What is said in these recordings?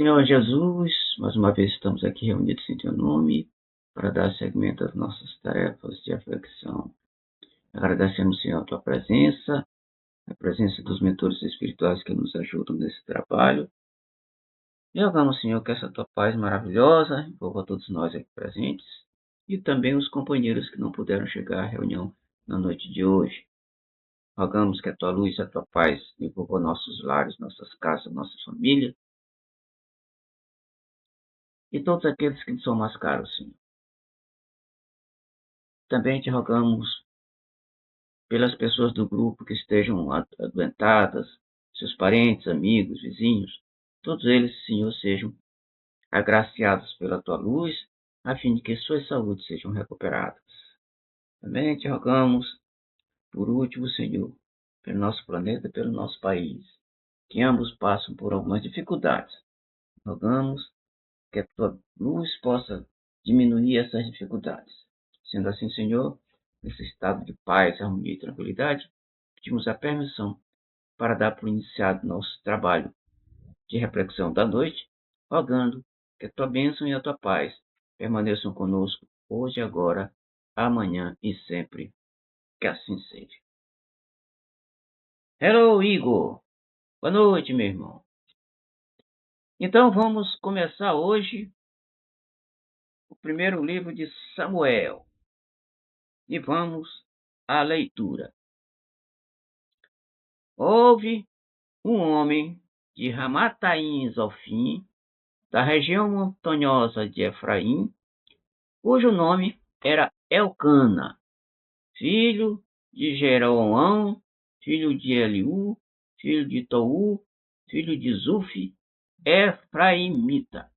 Senhor Jesus, mais uma vez estamos aqui reunidos em Teu nome para dar seguimento às nossas tarefas de reflexão. Agradecemos, Senhor, a Tua presença, a presença dos mentores espirituais que nos ajudam nesse trabalho. E rogamos, Senhor, que essa Tua paz maravilhosa envolva todos nós aqui presentes e também os companheiros que não puderam chegar à reunião na noite de hoje. Rogamos que a Tua luz e a Tua paz envolvam nossos lares, nossas casas, nossas famílias e todos aqueles que nos são mais caros, Senhor. Também te rogamos pelas pessoas do grupo que estejam adoentadas, seus parentes, amigos, vizinhos, todos eles, Senhor, sejam agraciados pela tua luz, a fim de que suas saúdes sejam recuperadas. Também te rogamos, por último, Senhor, pelo nosso planeta e pelo nosso país, que ambos passam por algumas dificuldades. Rogamos que a tua luz possa diminuir essas dificuldades. Sendo assim, Senhor, nesse estado de paz, harmonia e tranquilidade, pedimos a permissão para dar por iniciado nosso trabalho de reflexão da noite, rogando que a tua bênção e a tua paz permaneçam conosco hoje, agora, amanhã e sempre. Que assim seja. Hello, Igor. Boa noite, meu irmão. Então vamos começar hoje o primeiro livro de Samuel. E vamos à leitura. Houve um homem de Ramataim Zofim, da região montanhosa de Efraim, cujo nome era Elcana, filho de Jeroão, filho de Eliú, filho de Tou, filho de Zufi, Efraimita.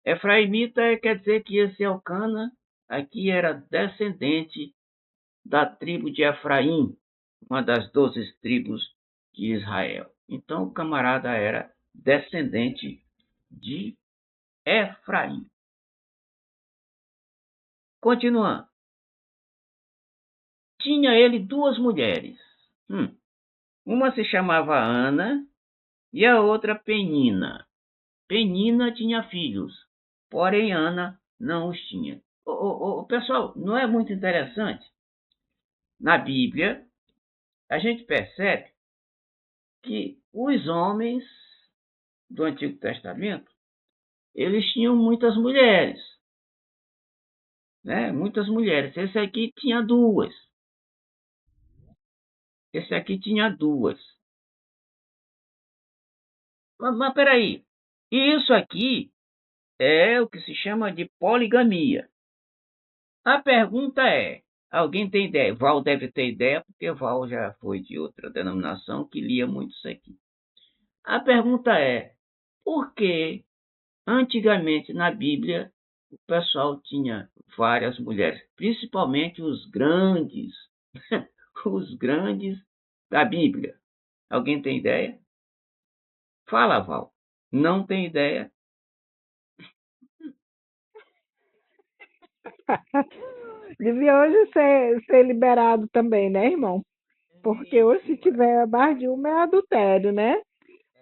Efraimita quer dizer que esse Elcana aqui era descendente da tribo de Efraim, uma das 12 tribos de Israel. Então o camarada era descendente de Efraim. Continuando. Tinha ele duas mulheres. Uma se chamava Ana e a outra Penina. Penina tinha filhos, porém Ana não os tinha. Pessoal, não é muito interessante? Na Bíblia, a gente percebe que os homens do Antigo Testamento, eles tinham muitas mulheres, né? Muitas mulheres. Esse aqui tinha duas. Mas peraí, isso aqui é o que se chama de poligamia. A pergunta é, alguém tem ideia? Val deve ter ideia, porque Val já foi de outra denominação que lia muito isso aqui. A pergunta é, por que antigamente na Bíblia o pessoal tinha várias mulheres, principalmente os grandes, os grandes da Bíblia? Alguém tem ideia? Fala, Val. Não tem ideia? Devia hoje ser liberado também, né, irmão? Porque hoje, se tiver mais de uma, é adultério, né?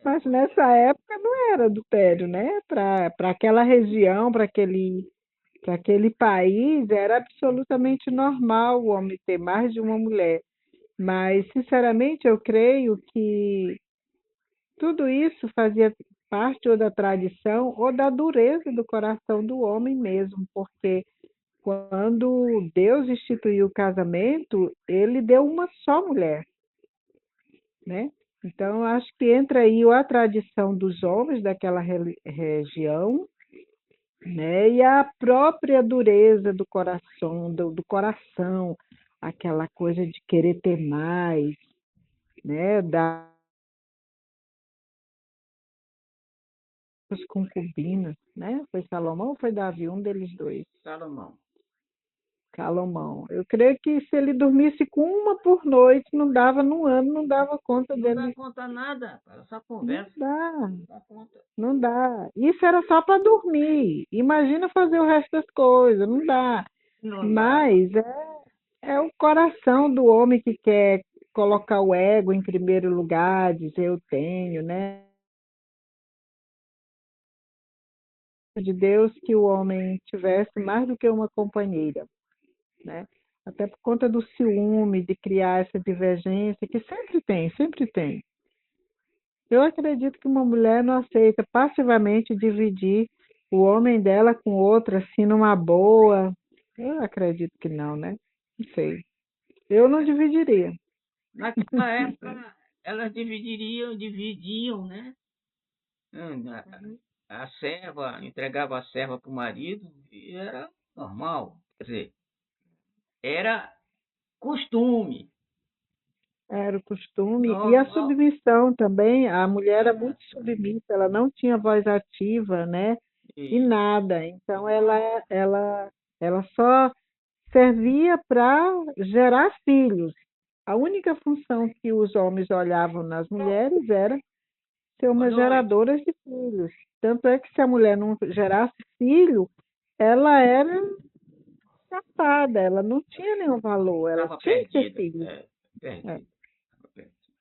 Mas nessa época não era adultério, né? Para aquela região, para aquele país, era absolutamente normal o homem ter mais de uma mulher. Mas, sinceramente, eu creio que tudo isso fazia parte ou da tradição ou da dureza do coração do homem mesmo, porque quando Deus instituiu o casamento, ele deu uma só mulher, né? Então, eu acho que entra aí a tradição dos homens daquela região, né? E a própria dureza do coração, do coração, aquela coisa de querer ter mais, né? Das concubinas, né? Foi Salomão ou foi Davi? Um deles dois. Salomão. Salomão. Eu creio que se ele dormisse com uma por noite, não dava no ano, não dava conta Não dele. dá conta nada, só Não conversa. dá, Não dá conta. não dá. Isso era só para dormir. Imagina fazer o resto das coisas, não dá. Não dá. Mas é o coração do homem que quer colocar o ego em primeiro lugar, dizer eu tenho, né? de Deus que o homem tivesse mais do que uma companheira, né? Até por conta do ciúme, de criar essa divergência, que sempre tem, sempre tem. Eu acredito que uma mulher não aceita passivamente dividir o homem dela com outra, assim, numa boa. Eu acredito que não, né? Não sei. Eu não dividiria. Naquela época, elas dividiam, né? A serva, entregava a serva para o marido e era normal. Quer dizer, era costume. Era o costume. E a Normal. submissão também, a mulher era muito submissa, ela não tinha voz ativa, né? E E, nada. Então ela só servia para gerar filhos. A única função que os homens olhavam nas mulheres era ser boa uma noite. geradora de filhos. Tanto é que se a mulher não gerasse filho, ela era capada, ela não tinha nenhum valor, ela Estava tinha que ter perdida. filhos. É. Perdida. Tava perdida.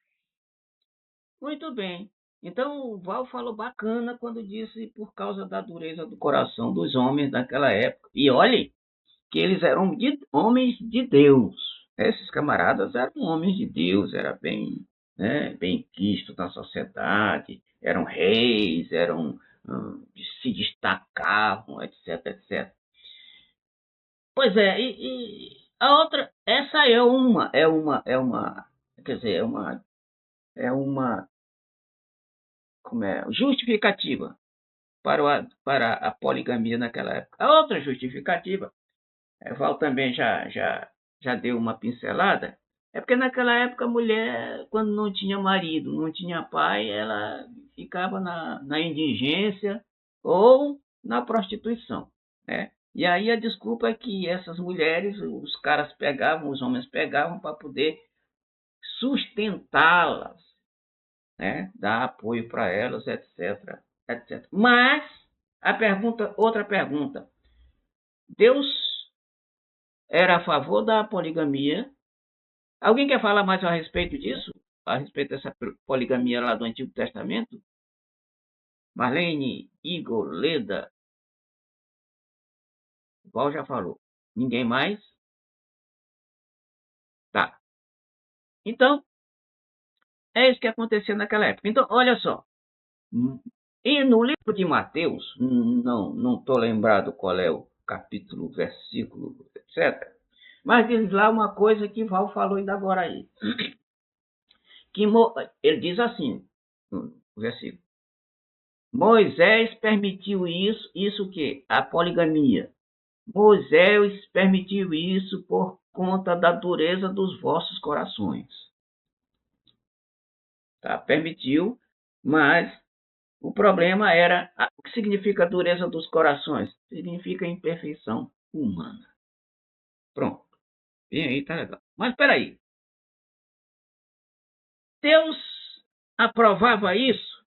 Muito bem. Então, o Val falou bacana quando disse por causa da dureza do coração dos homens daquela época. E olhe que eles eram homens de Deus. Esses camaradas eram homens de Deus, era bem, né, bem quisto na sociedade, eram reis, se destacavam, etc, etc. Pois é, e a outra, essa quer dizer, é uma, como é, justificativa para a poligamia naquela época. A outra justificativa, Val também já deu uma pincelada, é porque naquela época a mulher, quando não tinha marido, não tinha pai, ela ficava na indigência ou na prostituição, né? E aí a desculpa é que essas mulheres, os caras pegavam, os homens pegavam para poder sustentá-las, né? Dar apoio para elas, etc, etc. Mas outra pergunta, Deus era a favor da poligamia? Alguém quer falar mais a respeito disso? A respeito dessa poligamia lá do Antigo Testamento? Marlene, Igor, Leda, o Val já falou. Ninguém mais? Tá. Então, é isso que acontecia naquela época. Então, olha só. E no livro de Mateus, não estou lembrado qual é o capítulo, versículo, etc. Mas diz lá uma coisa que Val falou ainda agora aí. Que ele diz assim, no versículo. Moisés permitiu isso o quê? A poligamia. Moisés permitiu isso por conta da dureza dos vossos corações. Tá? Permitiu, mas o problema era o que significa a dureza dos corações? Significa imperfeição humana. Pronto. E aí tá legal. Mas espera aí. Deus aprovava isso?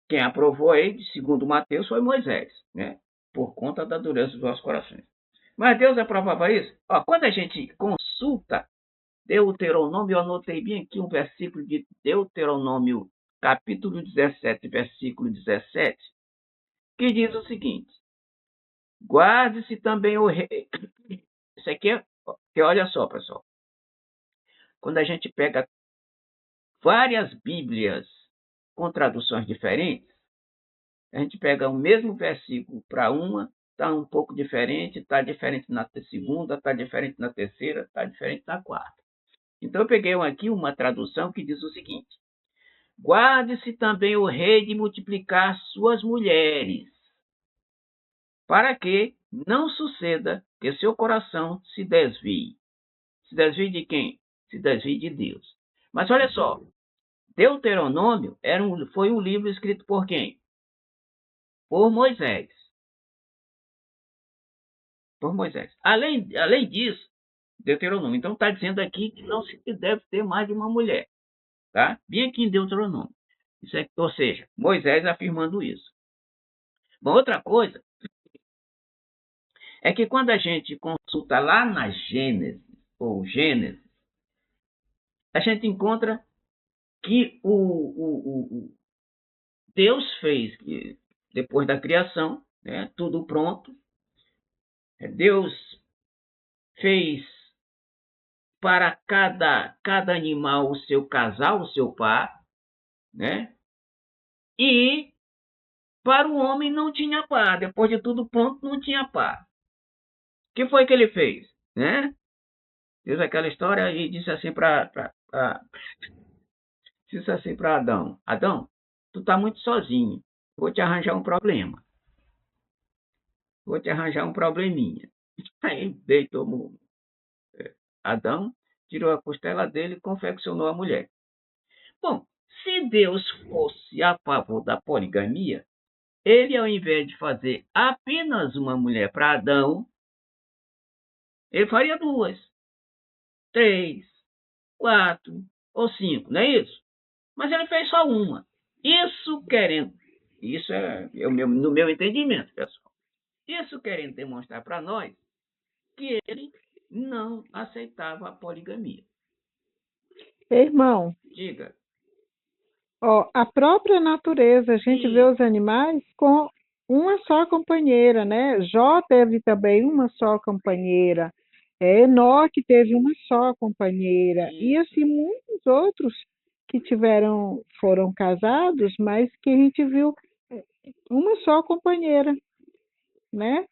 Quem aprovou aí, segundo Mateus, foi Moisés, né? Por conta da dureza dos vossos corações. Mas Deus aprovava isso? Ó, quando a gente consulta Deuteronômio, eu anotei bem aqui um versículo de Deuteronômio, capítulo 17, versículo 17, que diz o seguinte: guarde-se também o rei. Isso aqui é, que olha só, pessoal. Quando a gente pega várias Bíblias com traduções diferentes, a gente pega o mesmo versículo para uma, está um pouco diferente, está diferente na segunda, está diferente na terceira, está diferente na quarta. Então eu peguei aqui uma tradução que diz o seguinte: guarde-se também o rei de multiplicar suas mulheres, para que não suceda que seu coração se desvie. Se desvie de quem? Se desvie de Deus. Mas olha só, Deuteronômio foi um livro escrito por quem? Por Moisés. Por Moisés. Além disso, Deuteronômio. Então está dizendo aqui que não se deve ter mais de uma mulher. Tá? Bem aqui em Deuteronômio. Isso é, ou seja, Moisés afirmando isso. Uma outra coisa é que quando a gente consulta lá na Gênesis, ou Gênesis, a gente encontra que o Deus fez, depois da criação, né, tudo pronto. Deus fez para cada animal o seu casal, o seu par, né? E para o homem não tinha par. Depois de tudo pronto, não tinha par. O que foi que ele fez? Né? Diz aquela história e disse assim para Adão: Adão, tu está muito sozinho. Vou te arranjar um problema. Vou te arranjar um probleminha. Aí deitou Adão, tirou a costela dele e confeccionou a mulher. Bom, se Deus fosse a favor da poligamia, ele, ao invés de fazer apenas uma mulher para Adão, ele faria 2, 3, 4 ou 5, não é isso? Mas ele fez só uma. Isso é no meu entendimento, pessoal. Isso querendo demonstrar para nós que ele não aceitava a poligamia. Irmão, Diga. ó, a própria natureza, a gente vê os animais com uma só companheira, né? Jó teve também uma só companheira, Enoque teve uma só companheira, e assim muitos outros que foram casados, mas que a gente viu uma só companheira, né?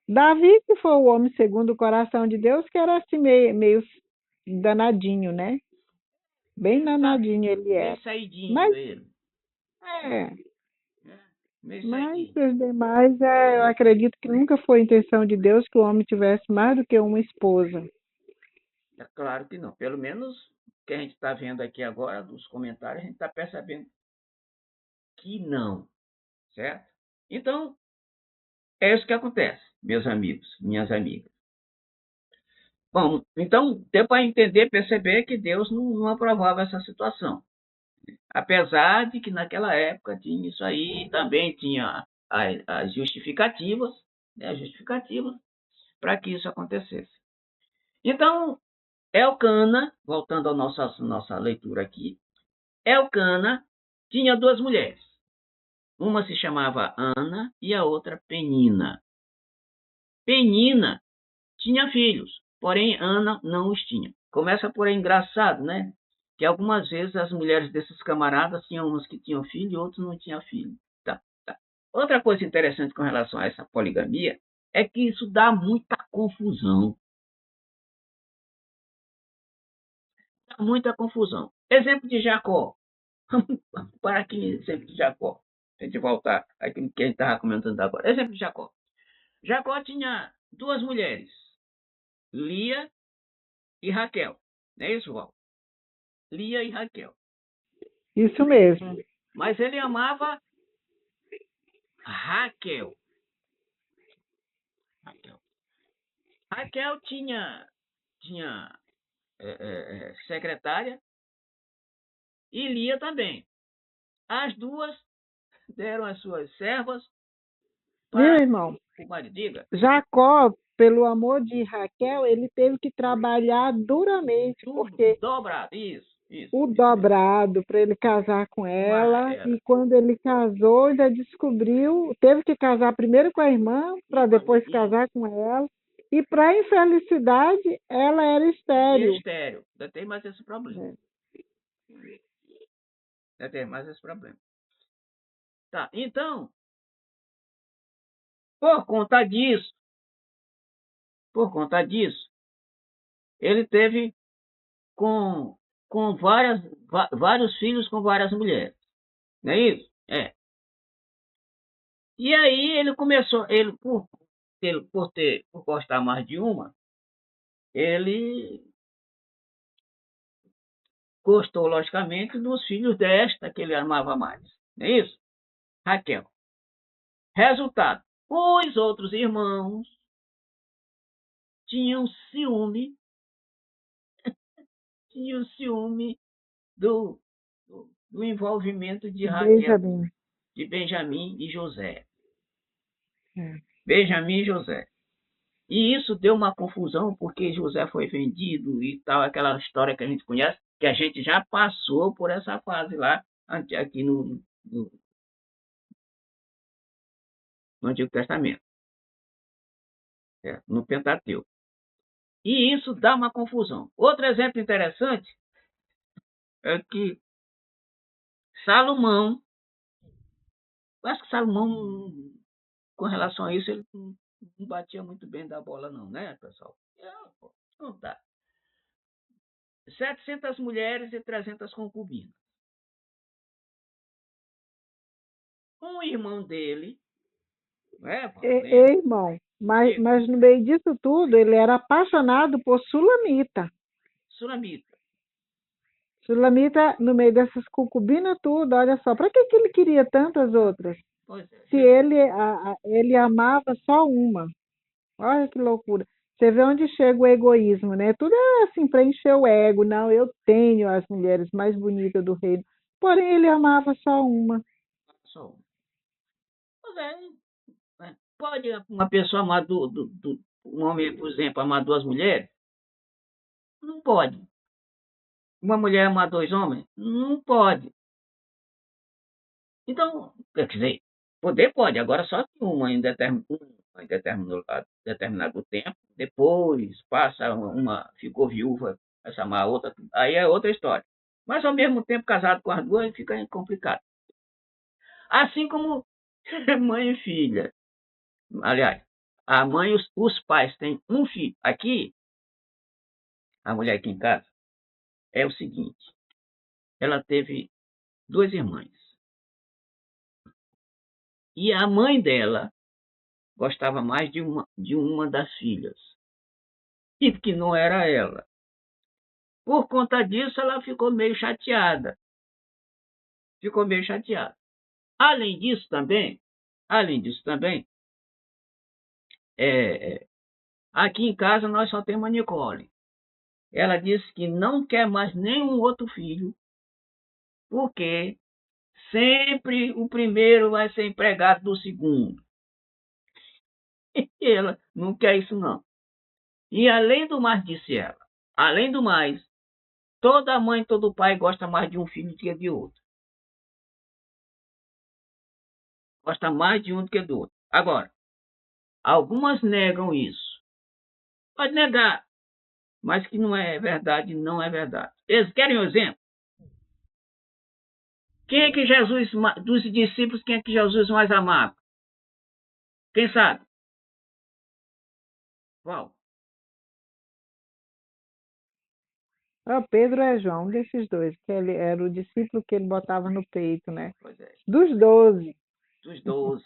Davi, que foi o homem segundo o coração de Deus, que era assim meio danadinho, né? Bem danadinho ele Meio era. saidinho Mas, ele. Meio mas saidinho. os demais, eu acredito que nunca foi intenção de Deus que o homem tivesse mais do que uma esposa. É claro que não. Pelo menos o que a gente está vendo aqui agora, dos comentários, a gente está percebendo que não, certo? Então, é isso que acontece, meus amigos, minhas amigas. Bom, então deu para entender, perceber que Deus não aprovava essa situação. Apesar de que naquela época tinha isso aí, também tinha as justificativas, né, as justificativas para que isso acontecesse. Então, Elcana, voltando à nossa leitura aqui, Elcana tinha 2 mulheres. Uma se chamava Ana e a outra Penina. Penina tinha filhos, porém Ana não os tinha. Começa por aí engraçado, né? Que algumas vezes as mulheres desses camaradas tinham umas que tinham filho e outros não tinham filho. Tá, tá. Outra coisa interessante com relação a essa poligamia é que isso dá muita confusão. Dá muita confusão. Exemplo de Jacó. Para aqui, exemplo de Jacó. A gente voltar àquilo que a gente estava comentando agora. Exemplo de Jacó. Jacó tinha 2 mulheres, Lia e Raquel. Não é isso, Val? Lia e Raquel. Isso mesmo. Mas ele amava Raquel. Raquel tinha secretária e Lia também. As duas deram as suas servas Meu irmão, o marido. Diga. Jacó, pelo amor de Raquel, ele teve que trabalhar duramente, porque Dobrado, isso. o dobrado para ele casar com ela, e quando ele casou, já descobriu, teve que casar primeiro com a irmã, para depois casar com ela, e para infelicidade, ela era estéril. Estéril. Ainda tem mais esse problema. Ainda tem mais esse problema. Tá, então, por conta disso, ele teve com vários filhos com várias mulheres. Não é isso? É. E aí ele começou, por gostar mais de uma, ele gostou, logicamente, dos filhos desta que ele amava mais. Não é isso? Raquel. Resultado, os outros irmãos tinham ciúme do envolvimento de Raquel, de Benjamim e José. Benjamim e José. E isso deu uma confusão, porque José foi vendido e tal, aquela história que a gente conhece, que a gente já passou por essa fase lá, aqui no Antigo Testamento, no Pentateuco. E isso dá uma confusão. Outro exemplo interessante é que Salomão, eu acho que Salomão, com relação a isso, ele não batia muito bem da bola não, né, pessoal? Não dá. 700 mulheres e 300 concubinas. Um irmão dele, irmão, mas no meio disso tudo, ele era apaixonado por Sulamita. Sulamita, no meio dessas concubinas tudo, olha só, para que ele queria tantas outras? Se ele amava só uma. Olha que loucura. Você vê onde chega o egoísmo, né? Tudo é assim para encher o ego. Não, eu tenho as mulheres mais bonitas do reino. Porém, ele amava só uma. Pode uma pessoa amar um homem, por exemplo, amar duas mulheres? Não pode. Uma mulher amar dois homens? Não pode. Então, quer dizer, poder pode, agora só que uma em determinado tempo, depois passa ficou viúva, vai chamar a outra, aí é outra história. Mas ao mesmo tempo, casado com as duas, fica complicado. Assim como mãe e filha. Aliás, a mãe e os pais têm um filho. Aqui, a mulher aqui em casa, é o seguinte, ela teve duas irmãs. E a mãe dela gostava mais de uma das filhas. E que não era ela. Por conta disso, ela ficou meio chateada. Além disso também, aqui em casa nós só temos a Nicole. Ela disse que não quer mais nenhum outro filho, porque sempre o primeiro vai ser empregado do segundo. E ela não quer isso não. E além do mais, disse ela, toda mãe, todo pai gosta mais de um filho do que de outro. Gosta mais de um do que do outro. Agora, algumas negam isso. Pode negar, mas que não é verdade, não é verdade. Eles querem um exemplo? Quem é que Jesus, dos discípulos, quem é que Jesus mais amava? Quem sabe? Qual? Pedro é João, um desses dois, que ele era o discípulo que ele botava no peito, né? Pois é. Dos 12. Dos 12.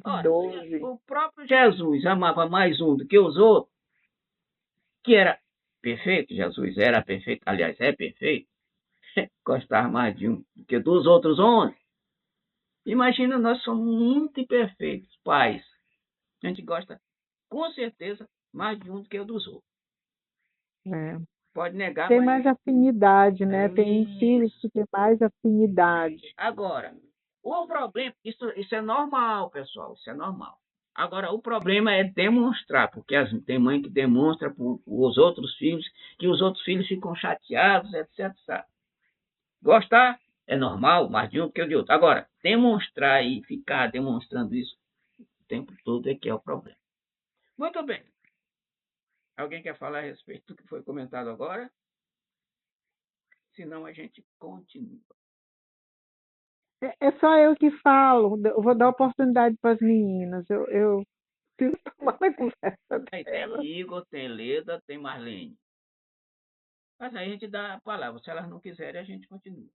Ora, 12. o próprio Jesus amava mais um do que os outros, que era perfeito, Jesus era perfeito, aliás, é perfeito, gostava mais de um do que dos outros 11. Imagina, nós somos muito imperfeitos, pais. A gente gosta, com certeza, mais de um do que o dos outros. Pode negar, tem mais afinidade, né? Tem filhos que têm mais afinidade. Agora, o problema, isso é normal, pessoal, isso é normal. Agora, o problema é demonstrar, porque tem mãe que demonstra para os outros filhos, que os outros filhos ficam chateados, etc. Sabe? Gostar é normal, mais de um do que o de outro. Agora, demonstrar e ficar demonstrando isso o tempo todo é que é o problema. Muito bem. Alguém quer falar a respeito do que foi comentado agora? Senão a gente continua. É só eu que falo. Eu vou dar oportunidade para as meninas. Eu preciso tomar a conversa delas. Tem Igor, tem Leda, tem Marlene. Mas aí a gente dá a palavra. Se elas não quiserem, a gente continua.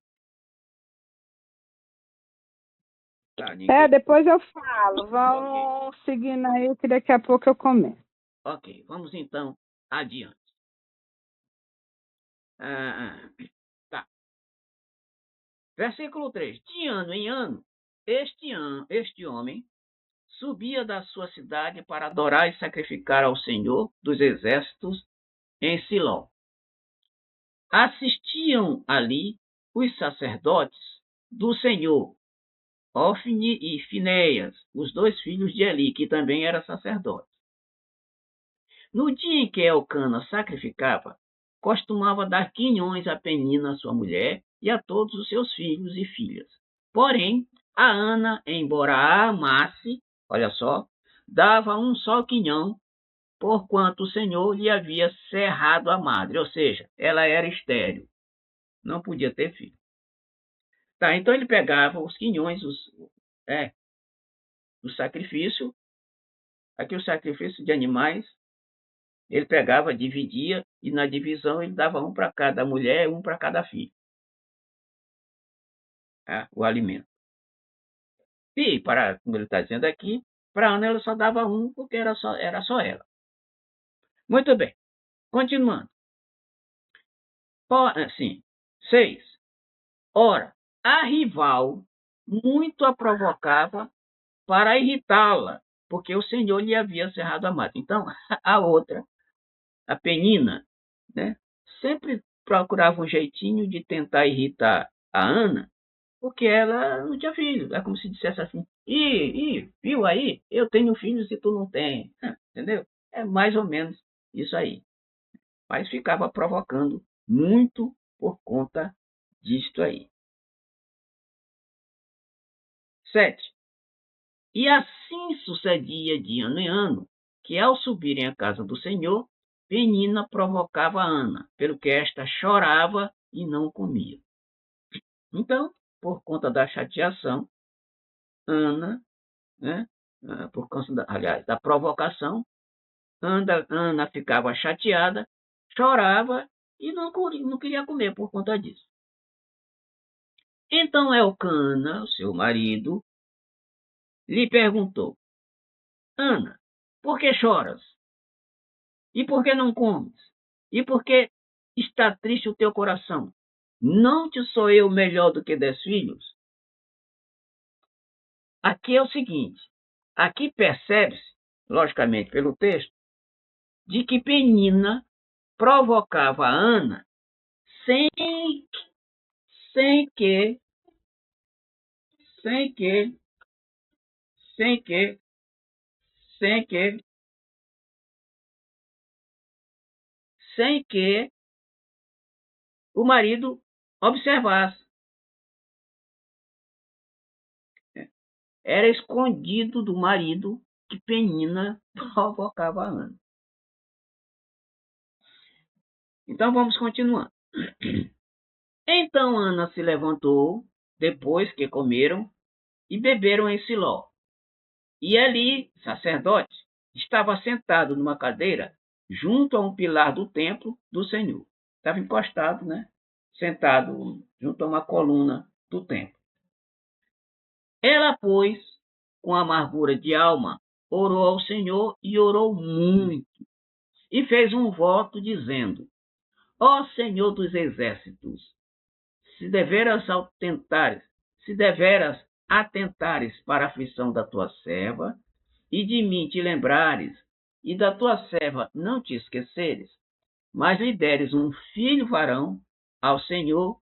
Tá, depois eu falo. Vamos seguindo aí, que daqui a pouco eu começo. Ok, vamos então adiante. Tá. Versículo 3. De ano em ano, este homem subia da sua cidade para adorar e sacrificar ao Senhor dos Exércitos em Siló. Assistiam ali os sacerdotes do Senhor, Ofni e Finéias, os dois filhos de Eli, que também era sacerdote. No dia em que Elcana sacrificava, costumava dar quinhões a Penina, sua mulher, e a todos os seus filhos e filhas. Porém, A Ana, embora a amasse, olha só, dava um só quinhão, porquanto o Senhor lhe havia cerrado a madre, ou seja, ela era estéril, não podia ter filho. Tá, então ele pegava os quinhões, do sacrifício, aqui o sacrifício de animais, ele pegava, dividia, e na divisão ele dava um para cada mulher, um para cada filho, tá? O alimento. E, como ele está dizendo aqui, para Ana ela só dava um, porque era só ela. Muito bem, continuando. Assim, 6. Ora, a rival muito a provocava para irritá-la, porque o Senhor lhe havia cerrado a mata. Então, a outra, a Penina, né, sempre procurava um jeitinho de tentar irritar a Ana, porque ela não tinha filho. É como se dissesse assim: viu aí? Eu tenho filhos e tu não tem. Entendeu? É mais ou menos isso aí. Mas ficava provocando muito por conta disto aí. 7. E assim sucedia de ano em ano, que ao subirem à casa do Senhor, Penina provocava Ana, pelo que esta chorava e não comia. Então, por conta da chateação, Ana, né, por causa da provocação, Ana ficava chateada, chorava e não queria comer por conta disso. Então Elcana, seu marido, lhe perguntou: Ana, por que choras? E por que não comes? E por que está triste o teu coração? Não te sou eu melhor do que 10 filhos? Aqui é o seguinte, aqui percebe-se, logicamente pelo texto, de que Penina provocava a Ana sem, sem que, sem que, sem que, sem que, sem que o marido observasse. Era escondido do marido que Penina provocava a Ana. Então vamos continuar. Então Ana se levantou, depois que comeram, e beberam em Siló. E ali, sacerdote, estava sentado numa cadeira, junto a um pilar do templo do Senhor. Estava encostado, né? Sentado junto a uma coluna do templo. Ela, pois, com amargura de alma, orou ao Senhor e orou muito. E fez um voto dizendo: Ó Senhor dos exércitos, se deveras atentares para a aflição da tua serva, e de mim te lembrares, e da tua serva não te esqueceres, mas lhe deres um filho varão, ao Senhor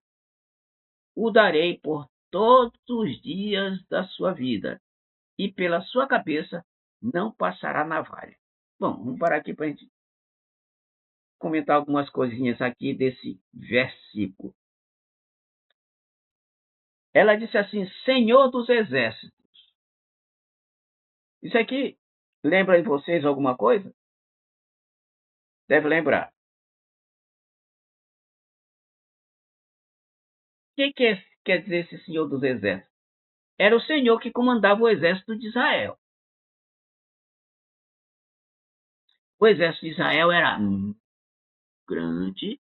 o darei por todos os dias da sua vida, e pela sua cabeça não passará navalha. Bom, vamos parar aqui para a gente comentar algumas coisinhas aqui desse versículo. Ela disse assim: Senhor dos exércitos. Isso aqui lembra em vocês alguma coisa? Deve lembrar. O que quer dizer esse Senhor dos exércitos? Era o Senhor que comandava o exército de Israel. O exército de Israel era grande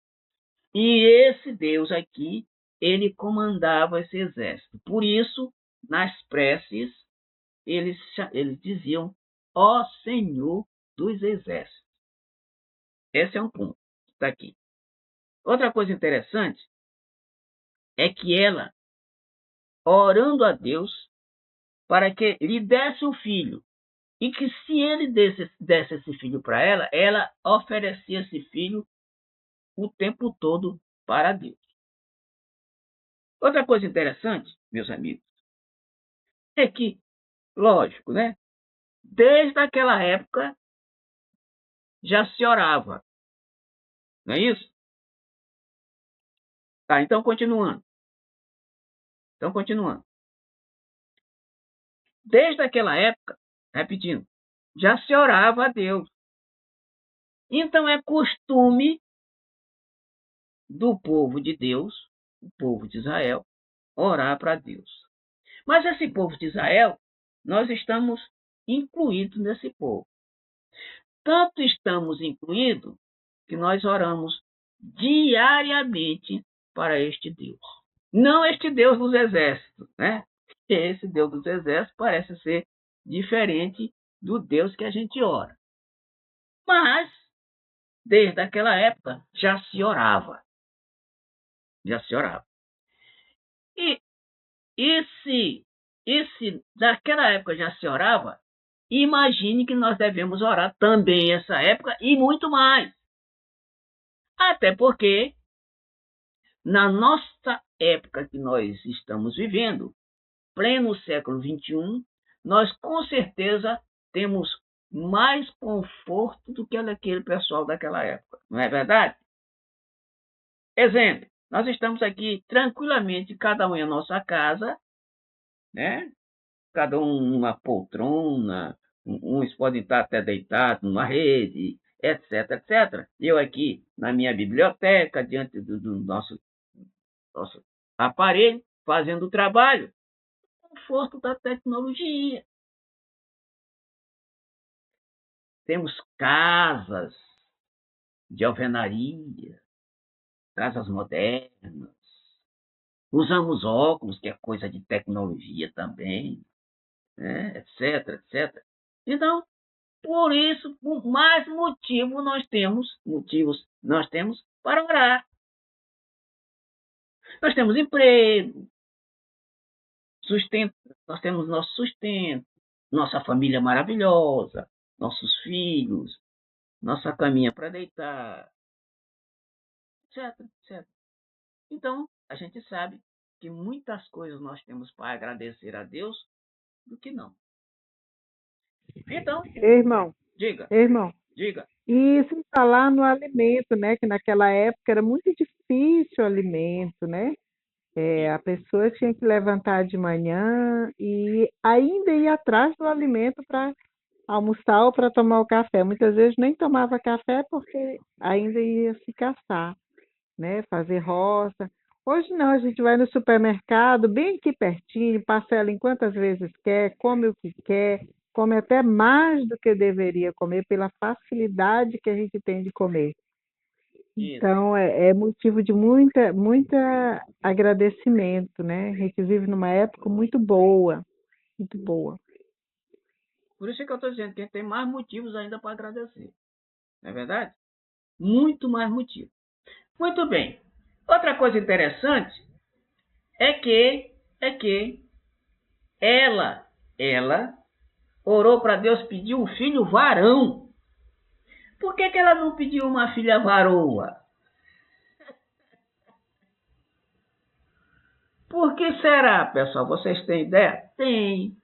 e esse Deus aqui, ele comandava esse exército. Por isso, nas preces, eles diziam: Ó Senhor dos exércitos. Esse é um ponto que está aqui. Outra coisa interessante é que ela, orando a Deus para que lhe desse um filho, e que se ele desse esse filho para ela, ela oferecia esse filho o tempo todo para Deus. Outra coisa interessante, meus amigos, é que, lógico, né? Desde aquela época já se orava, não é isso? Tá, então continuando. desde aquela época, repetindo, já se orava a Deus. Então é costume do povo de Deus, o povo de Israel, orar para Deus. Mas esse povo de Israel, nós estamos incluídos nesse povo. Tanto estamos incluídos que nós oramos diariamente para este Deus. Não este Deus dos exércitos, né? Esse Deus dos exércitos parece ser diferente do Deus que a gente ora. Mas, desde aquela época, já se orava. Já se orava. E se naquela época já se orava, imagine que nós devemos orar também essa época e muito mais. Até porque, na nossa época que nós estamos vivendo, pleno século XXI, nós com certeza temos mais conforto do que aquele pessoal daquela época. Não é verdade? Exemplo, nós estamos aqui tranquilamente, cada um em nossa casa, né? Cada um numa poltrona, uns podem estar até deitados numa rede, etc, etc. Eu aqui na minha biblioteca, diante do nosso aparelho, fazendo o trabalho. Conforto da tecnologia. Temos casas de alvenaria, casas modernas. Usamos óculos, que é coisa de tecnologia também, né? Etc, etc. Então, por isso, por mais motivos nós temos para orar. Nós temos emprego, sustento, nós temos nosso sustento, nossa família maravilhosa, nossos filhos, nossa caminha para deitar, etc, etc. Então, a gente sabe que muitas coisas nós temos para agradecer a Deus do que não. Então, Irmão, diga. E sem falar no alimento, né? Que naquela época era muito difícil o alimento, né? A pessoa tinha que levantar de manhã e ainda ir atrás do alimento para almoçar ou para tomar o café. Muitas vezes nem tomava café porque ainda ia se caçar, né? Fazer roça. Hoje não, a gente vai no supermercado, bem aqui pertinho, parcela em quantas vezes quer, come o que quer, come até mais do que deveria comer pela facilidade que a gente tem de comer. Então, é motivo de muita agradecimento, né? A gente vive numa época muito boa, muito boa. Por isso que eu estou dizendo que a gente tem mais motivos ainda para agradecer. Não é verdade? Muito mais motivos. Muito bem. Outra coisa interessante é que ela orou para Deus pedir um filho varão. Por que ela não pediu uma filha varoa? Por que será, pessoal? Vocês têm ideia? Tem.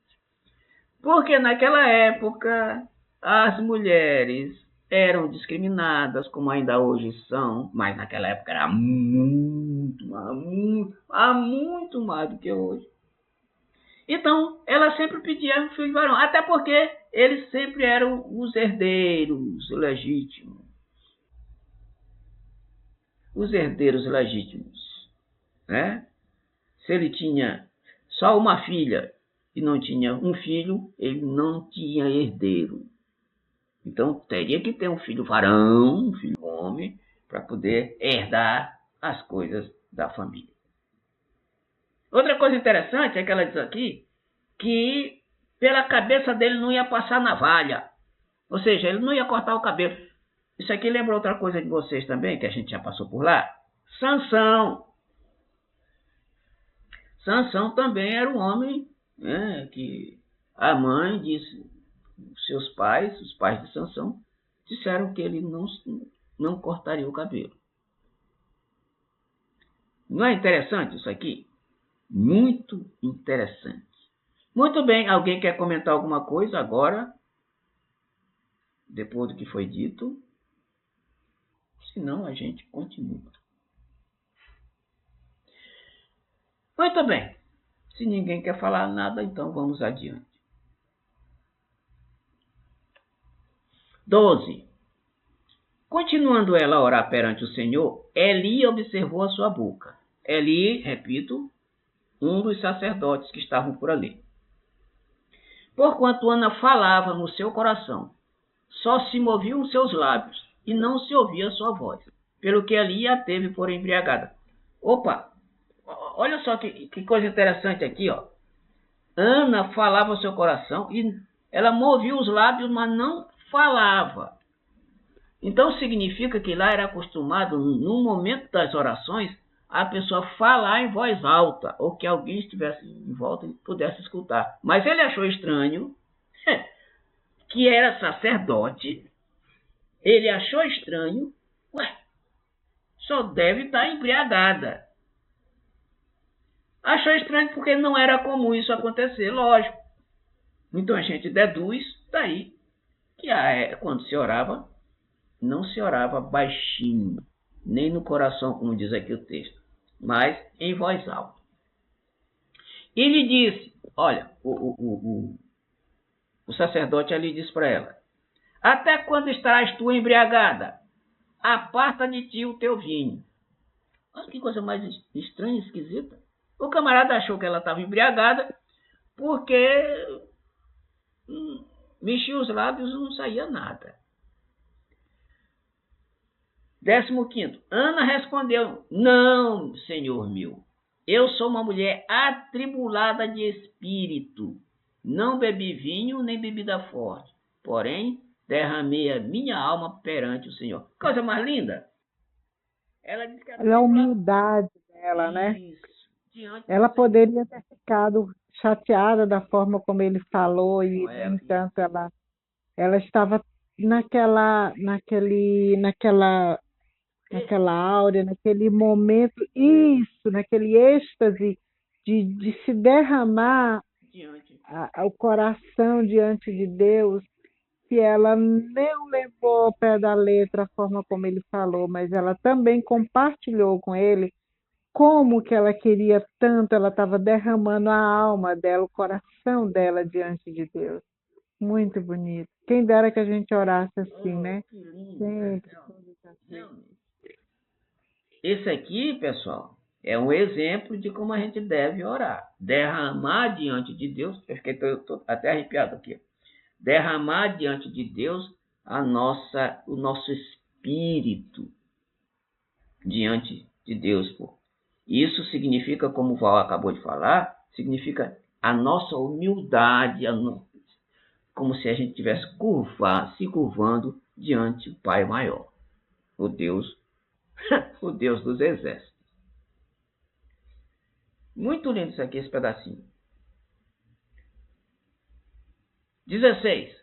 Porque naquela época as mulheres eram discriminadas, como ainda hoje são, mas naquela época era muito mais do que hoje. Então, ela sempre pedia um filho varão, até porque eles sempre eram os herdeiros legítimos. Os herdeiros legítimos, né? Se ele tinha só uma filha e não tinha um filho, ele não tinha herdeiro. Então, teria que ter um filho varão, um filho homem, para poder herdar as coisas da família. Outra coisa interessante é que ela diz aqui que pela cabeça dele não ia passar navalha. Ou seja, ele não ia cortar o cabelo. Isso aqui lembra outra coisa de vocês também, que a gente já passou por lá? Sansão. Sansão também era um homem, né, que a mãe disse, seus pais, os pais de Sansão, disseram que ele não cortaria o cabelo. Não é interessante isso aqui? Muito interessante. Muito bem, alguém quer comentar alguma coisa agora? Depois do que foi dito? Senão a gente continua. Muito bem. Se ninguém quer falar nada, então vamos adiante. 12. Continuando ela a orar perante o Senhor, Eli observou a sua boca. Eli, repito, um dos sacerdotes que estavam por ali. Porquanto Ana falava no seu coração, só se moviam seus lábios e não se ouvia a sua voz, pelo que Eli a teve por embriagada. Opa, olha só que coisa interessante aqui, ó. Ana falava no seu coração e ela movia os lábios, mas não falava. Então significa que lá era acostumado, no momento das orações, a pessoa falar em voz alta, ou que alguém estivesse em volta e pudesse escutar. Mas ele achou estranho, que era sacerdote, ele achou estranho, só deve estar embriagada. Achou estranho porque não era comum isso acontecer, lógico. Então a gente deduz daí que quando se orava, não se orava baixinho, nem no coração, como diz aqui o texto, mas em voz alta. E lhe disse, olha, o sacerdote ali disse para ela, até quando estarás tu embriagada? Aparta de ti o teu vinho. Olha que coisa mais estranha e esquisita. O camarada achou que ela estava embriagada porque mexia os lábios e não saía nada. 15. Ana respondeu, não, senhor meu, eu sou uma mulher atribulada de espírito. Não bebi vinho nem bebida forte, porém derramei a minha alma perante o Senhor. Coisa mais linda. Ela disse que a humildade dela, né? Ela poderia ter ficado chateada da forma como ele falou e, no entanto, ela estava naquela áurea, naquele momento, naquele êxtase de se derramar o coração diante de Deus, que ela não levou ao pé da letra a forma como ele falou, mas ela também compartilhou com ele como que ela queria tanto, ela estava derramando a alma dela, o coração dela diante de Deus. Muito bonito. Quem dera que a gente orasse assim, né? Que lindo. Esse aqui, pessoal, é um exemplo de como a gente deve orar. Derramar diante de Deus, eu estou até arrepiado aqui. Derramar diante de Deus o nosso espírito diante de Deus. Pô. Isso significa, como o Val acabou de falar, significa a nossa humildade, como se a gente estivesse se curvando diante do Pai maior, o Deus dos exércitos. Muito lindo isso aqui, esse pedacinho. 16.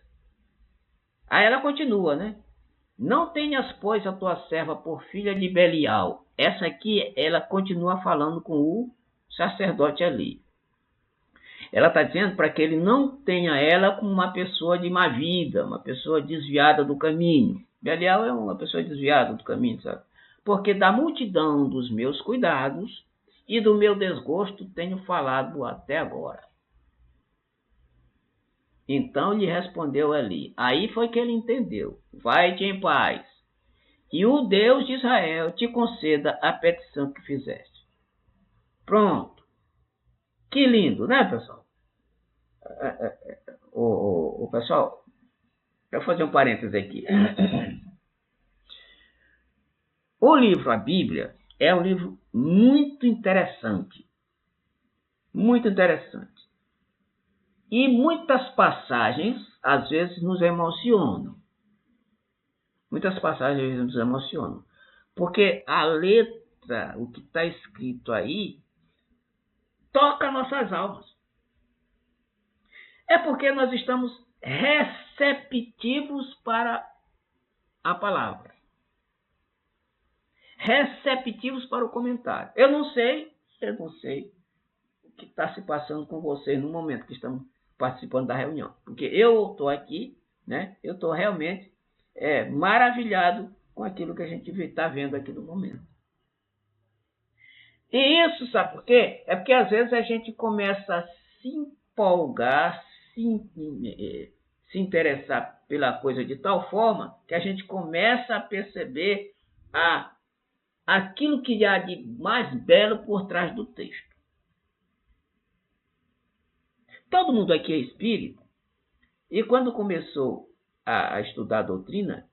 Aí ela continua, né? Não tenhas, pois, a tua serva por filha de Belial. Essa aqui, ela continua falando com o sacerdote ali. Ela está dizendo para que ele não tenha ela como uma pessoa de má vida, uma pessoa desviada do caminho. Belial é uma pessoa desviada do caminho, sabe? Porque da multidão dos meus cuidados e do meu desgosto tenho falado até agora. Então lhe respondeu Eli. Aí foi que ele entendeu. Vai-te em paz, e o Deus de Israel te conceda a petição que fizeste. Pronto. Que lindo, né, pessoal? Pessoal, eu vou fazer um parênteses aqui. O livro, a Bíblia, é um livro muito interessante. Muito interessante. E muitas passagens, às vezes, nos emocionam. Muitas passagens nos emocionam. Porque a letra, o que está escrito aí, toca nossas almas. É porque nós estamos receptivos para a palavra. Receptivos para o comentário. Eu não sei o que está se passando com vocês no momento que estamos participando da reunião. Porque eu estou aqui, né? Eu estou realmente maravilhado com aquilo que a gente está vendo aqui no momento. E isso, sabe por quê? É porque às vezes a gente começa a se empolgar, se interessar pela coisa de tal forma que a gente começa a perceber aquilo que há de mais belo por trás do texto. Todo mundo aqui é espírita, e quando começou a estudar a doutrina,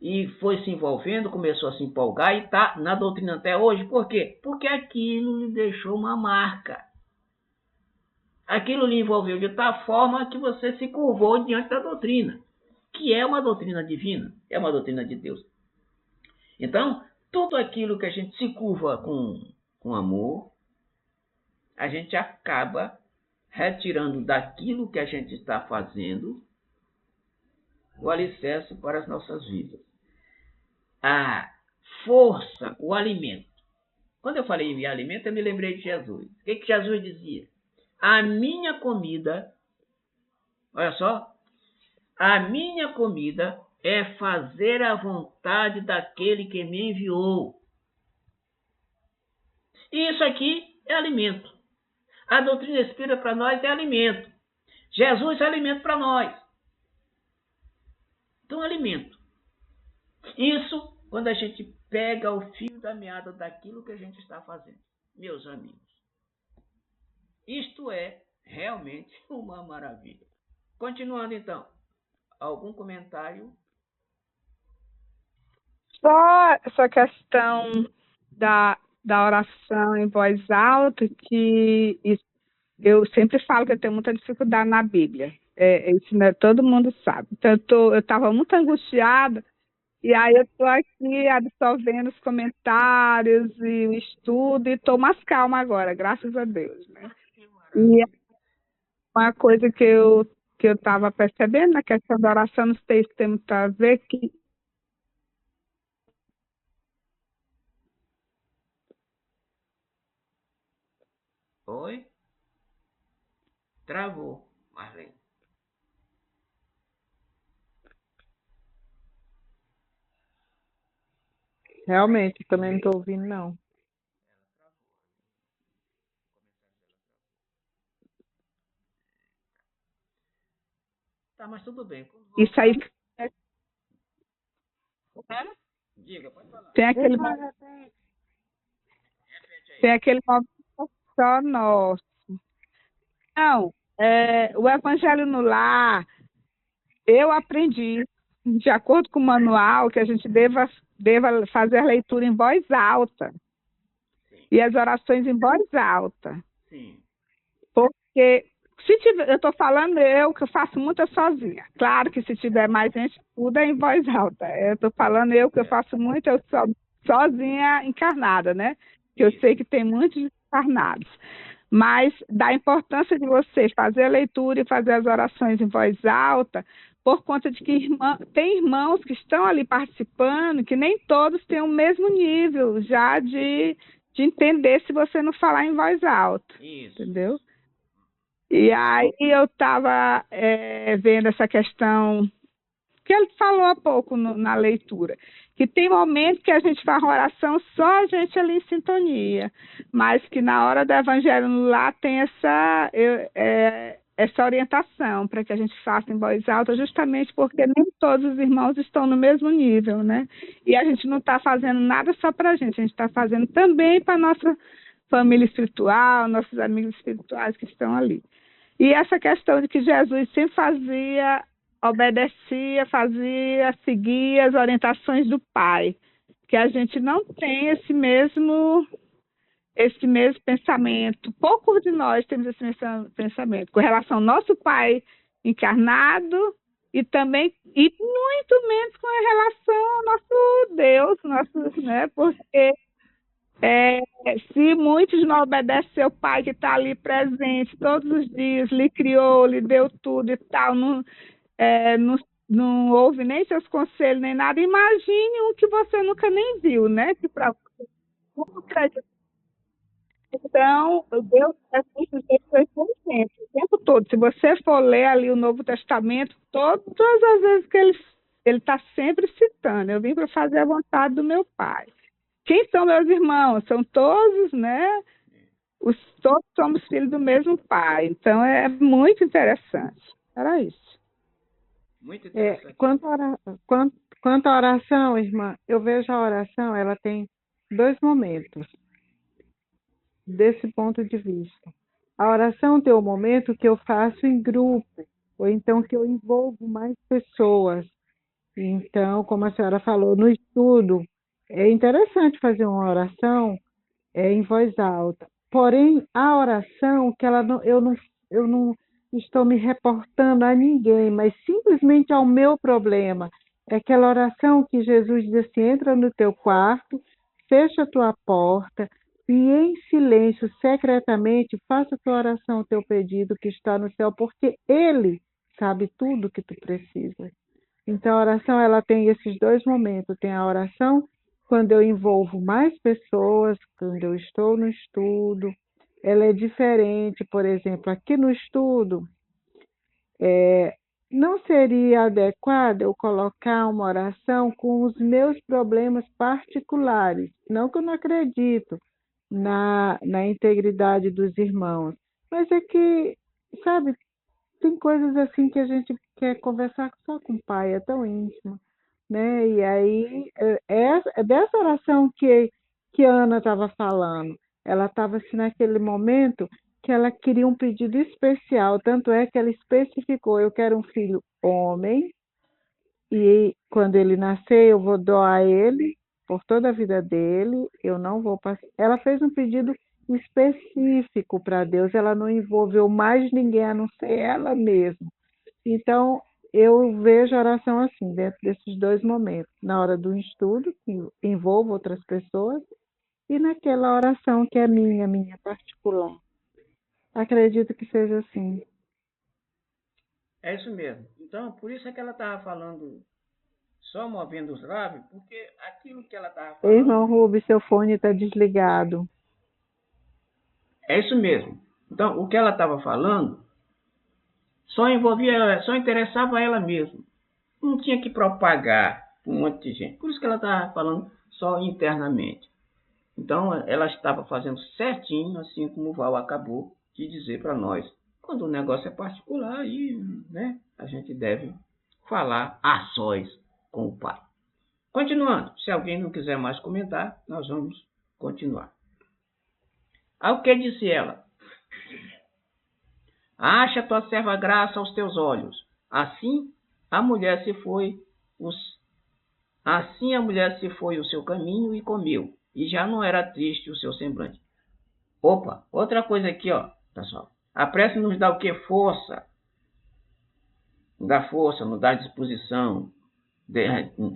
e foi se envolvendo, começou a se empolgar e está na doutrina até hoje. Por quê? Porque aquilo lhe deixou uma marca. Aquilo lhe envolveu de tal forma que você se curvou diante da doutrina, que é uma doutrina divina, é uma doutrina de Deus. Então, tudo aquilo que a gente se curva com amor, a gente acaba retirando daquilo que a gente está fazendo o alicerce para as nossas vidas. A força, o alimento. Quando eu falei em alimento, eu me lembrei de Jesus. O que Jesus dizia? A minha comida, olha só, a minha comida é fazer a vontade daquele que me enviou. E isso aqui é alimento. A doutrina espírita para nós é alimento. Jesus é alimento para nós. Então, alimento. Isso quando a gente pega o fio da meada daquilo que a gente está fazendo. Meus amigos, isto é realmente uma maravilha. Continuando então, algum comentário? Só essa questão da oração em voz alta, que eu sempre falo que eu tenho muita dificuldade na Bíblia. Isso, né, todo mundo sabe. Então, eu estava muito angustiada, e aí eu estou aqui absorvendo os comentários e o estudo, e estou mais calma agora, graças a Deus, né? E uma coisa que eu estava percebendo na questão da oração, não sei se tem muito a ver, que Oi? Travou, Marlene. Realmente, também não estou ouvindo, não. Tá, mas tudo bem. isso aí Diga, pode falar. tem aquele momento só nosso. Não, o Evangelho no Lar, eu aprendi, de acordo com o manual, que a gente deva fazer a leitura em voz alta. Sim. E as orações em voz alta. Sim. Porque eu estou falando que eu faço muita sozinha. Claro que se tiver mais gente, tudo é em voz alta. Eu estou falando que eu faço muito, eu sozinha encarnada, né? Que eu sei que tem muitos encarnados. Mas da importância de você fazer a leitura e fazer as orações em voz alta, por conta de que tem irmãos que estão ali participando, que nem todos têm o mesmo nível já de entender se você não falar em voz alta. Isso. Entendeu? E aí eu estava vendo essa questão que ele falou há pouco na leitura, que tem momentos que a gente faz uma oração só a gente ali em sintonia, mas que na hora do Evangelho no Lar tem essa orientação para que a gente faça em voz alta, justamente porque nem todos os irmãos estão no mesmo nível, né? E a gente não está fazendo nada só para a gente está fazendo também para a nossa família espiritual, nossos amigos espirituais que estão ali. E essa questão de que Jesus sempre obedecia, seguia as orientações do Pai, que a gente não tem esse mesmo pensamento. Poucos de nós temos esse mesmo pensamento com relação ao nosso Pai encarnado e muito menos com relação ao nosso Deus, né? Porque se muitos não obedecem ao Pai que está ali presente todos os dias, lhe criou, lhe deu tudo e tal, não ouve nem seus conselhos, nem nada, imagine um que você nunca nem viu, né? Que para Então, Deus é muito sempre, o tempo todo. Se você for ler ali o Novo Testamento, todas as vezes que ele está sempre citando, eu vim para fazer a vontade do meu Pai. Quem são meus irmãos? São todos, né? Todos somos filhos do mesmo Pai. Então, é muito interessante. Era isso. Muito interessante. Quanto à oração, irmã, eu vejo a oração, ela tem dois momentos, desse ponto de vista. A oração tem o momento que eu faço em grupo, ou então que eu envolvo mais pessoas. Então, como a senhora falou, no estudo, é interessante fazer uma oração em voz alta. Porém, a oração, que eu não estou me reportando a ninguém, mas simplesmente ao meu problema. É aquela oração que Jesus diz assim: entra no teu quarto, fecha a tua porta e em silêncio, secretamente, faça a tua oração, o teu pedido que está no céu, porque Ele sabe tudo que tu precisa. Então, a oração ela tem esses dois momentos. Tem a oração quando eu envolvo mais pessoas, quando eu estou no estudo. Ela é diferente, por exemplo, aqui no estudo, não seria adequado eu colocar uma oração com os meus problemas particulares. Não que eu não acredito na integridade dos irmãos, mas é que, sabe, tem coisas assim que a gente quer conversar só com o pai, é tão íntimo, né? E aí, é dessa oração que a Ana estava falando. Ela estava assim naquele momento que ela queria um pedido especial, tanto é que ela especificou: eu quero um filho homem, e quando ele nascer eu vou doar ele por toda a vida dele, eu não vou passar. Ela fez um pedido específico para Deus, ela não envolveu mais ninguém a não ser ela mesma. Então, eu vejo a oração assim, dentro desses dois momentos: na hora do estudo, que envolvo outras pessoas, e naquela oração que é minha particular. Acredito que seja assim. É isso mesmo. Então, por isso é que ela estava falando, só movendo os lábios, porque aquilo que ela estava falando... Irmão Rubens, seu fone está desligado. É isso mesmo. Então, o que ela estava falando só envolvia ela, só interessava ela mesma. Não tinha que propagar para um monte de gente. Por isso que ela estava falando só internamente. Então, ela estava fazendo certinho, assim como o Val acabou de dizer para nós. Quando o negócio é particular, aí, né, a gente deve falar a sós com o pai. Continuando, se alguém não quiser mais comentar, nós vamos continuar. Ao que disse ela: acha tua serva graça aos teus olhos. Assim a mulher se foi o seu caminho e comeu, e já não era triste o seu semblante. Opa, outra coisa aqui, ó, pessoal. A prece nos dá o que? Força. Nos dá força, nos dá disposição.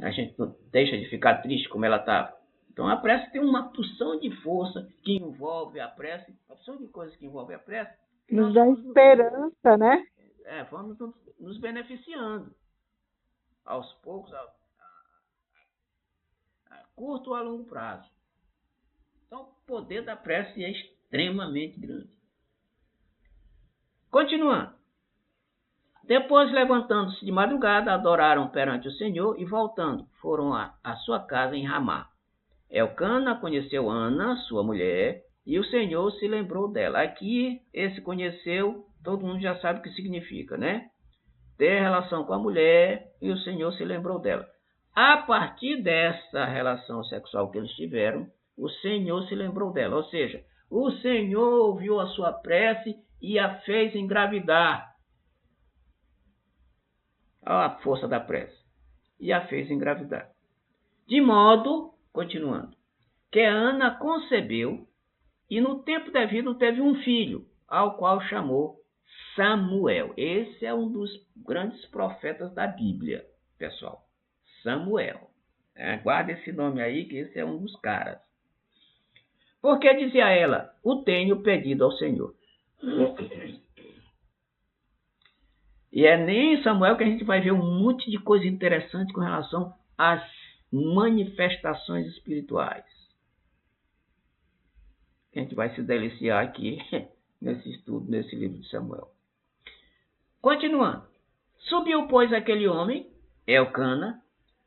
A gente não deixa de ficar triste como ela estava. Então a prece tem uma porção de força que envolve a prece, uma porção de coisas que envolve a prece. Nos dá esperança, né? Vamos nos beneficiando. Aos poucos, a curto ou a longo prazo. Então o poder da prece é extremamente grande. Continuando. Depois, levantando-se de madrugada, adoraram perante o Senhor e, voltando, foram à sua casa em Ramá. Elcana conheceu Ana, sua mulher, e o Senhor se lembrou dela. Aqui, esse conheceu, todo mundo já sabe o que significa, né? Ter relação com a mulher e o Senhor se lembrou dela. A partir dessa relação sexual que eles tiveram, o Senhor se lembrou dela. Ou seja, o Senhor ouviu a sua prece e a fez engravidar. Olha a força da prece. E a fez engravidar. De modo, continuando, que Ana concebeu e no tempo devido teve um filho, ao qual chamou Samuel. Esse é um dos grandes profetas da Bíblia, pessoal. Samuel. Guarda esse nome aí, que esse é um dos caras. Porque dizia ela: o tenho pedido ao Senhor. E é nem Samuel que a gente vai ver um monte de coisa interessante com relação às manifestações espirituais. A gente vai se deliciar aqui nesse estudo, nesse livro de Samuel. Continuando. Subiu, pois, aquele homem, Elcana,